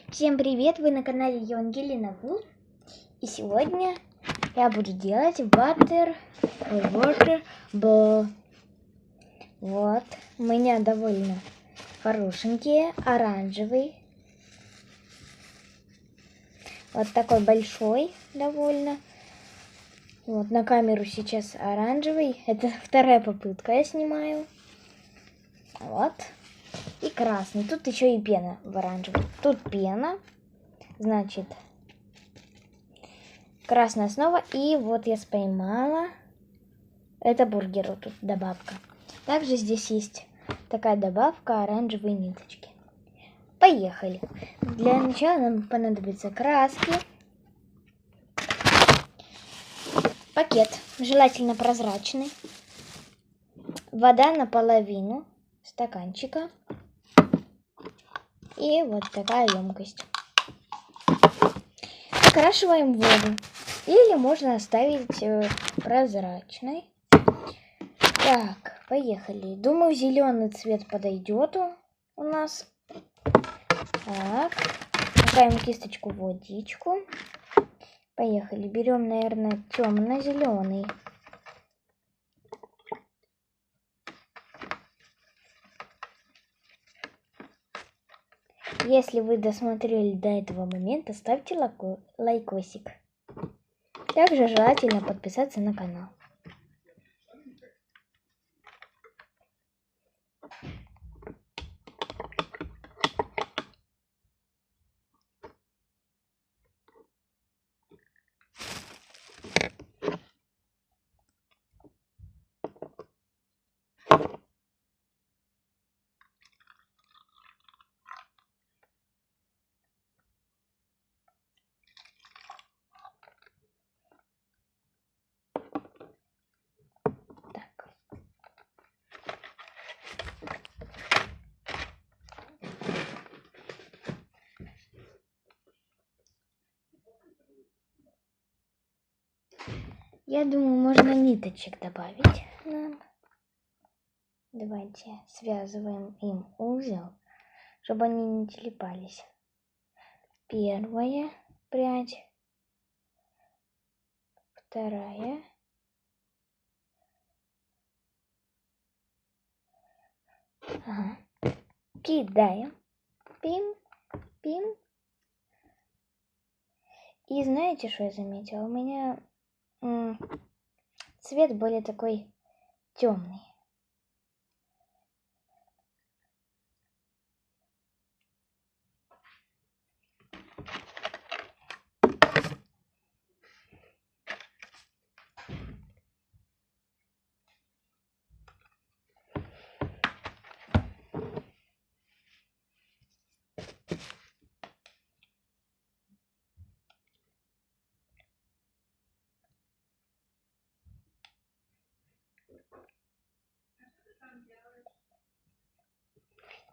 Всем привет! Вы на канале Евангелина Ву. И сегодня я буду делать water ball. Вот, у меня довольно хорошенькие, оранжевый. Вот такой большой довольно. Вот на камеру сейчас оранжевый. Это вторая попытка я снимаю. Вот. И красный. Тут еще и пена в оранжевый. Тут пена. Значит, красная основа. И вот я поймала. Это бургеру тут добавка. Также здесь есть такая добавка оранжевые ниточки. Поехали. Для начала нам понадобятся краски. Пакет, желательно прозрачный. Вода наполовину стаканчика. И вот такая емкость. Окрашиваем воду. Или можно оставить прозрачной. Так, поехали. Думаю, зеленый цвет подойдет у нас. Так, макаем кисточку в водичку. Поехали. Берем, наверное, темно-зеленый. Если вы досмотрели до этого момента, ставьте лайкосик. Также желательно подписаться на канал. Я думаю, можно ниточек добавить нам. Давайте связываем им узел, чтобы они не телепались. Первая прядь, вторая, ага. Кидаем, пим, пим. И знаете, что я заметила? У меня цвет более такой темный.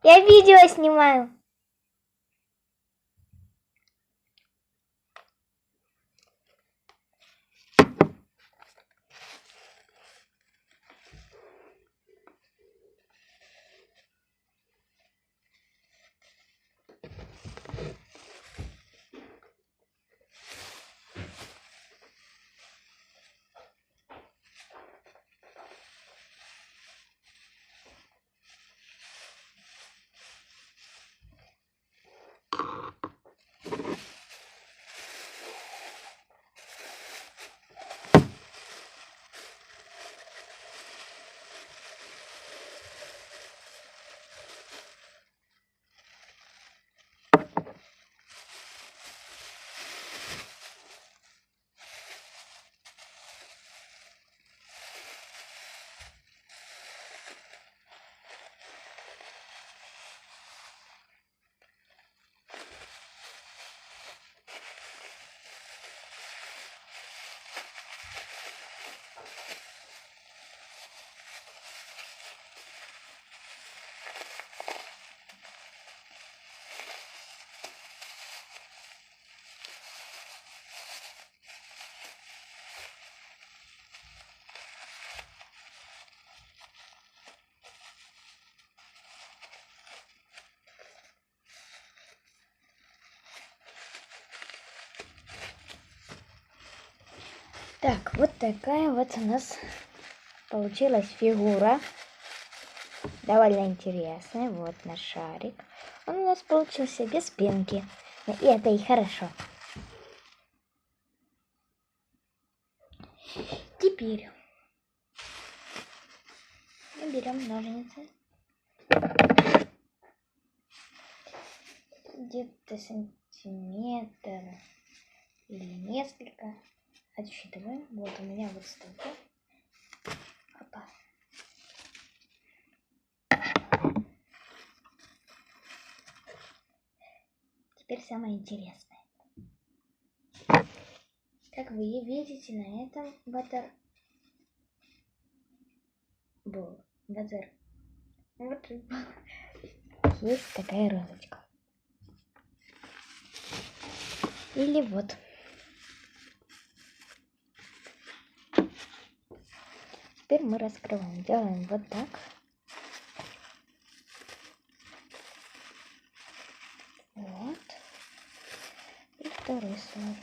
Я видео снимаю. Так, вот такая вот у нас получилась фигура. Довольно интересная. Вот наш шарик. Он у нас получился без спинки. И это и хорошо. Теперь мы берем ножницы. Где-то сантиметр или несколько. Отсчитываем. Вот у меня вот столько. Опа. Теперь самое интересное. Как вы видите на этом есть такая розочка. Или вот. Теперь мы раскрываем. Делаем вот так. Вот. И второй слой.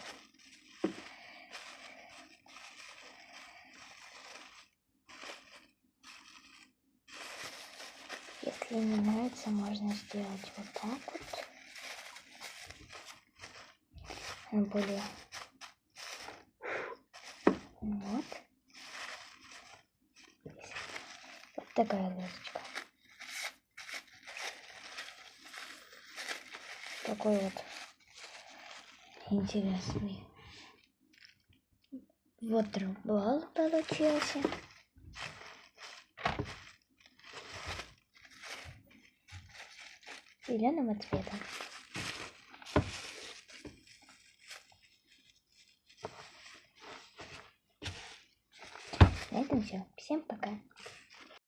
Если не нравится, можно сделать вот так вот. Более. Вот. Вот такая розочка. Такой вот интересный waterбол получился. Зеленого цвета. На этом все. Всем пока.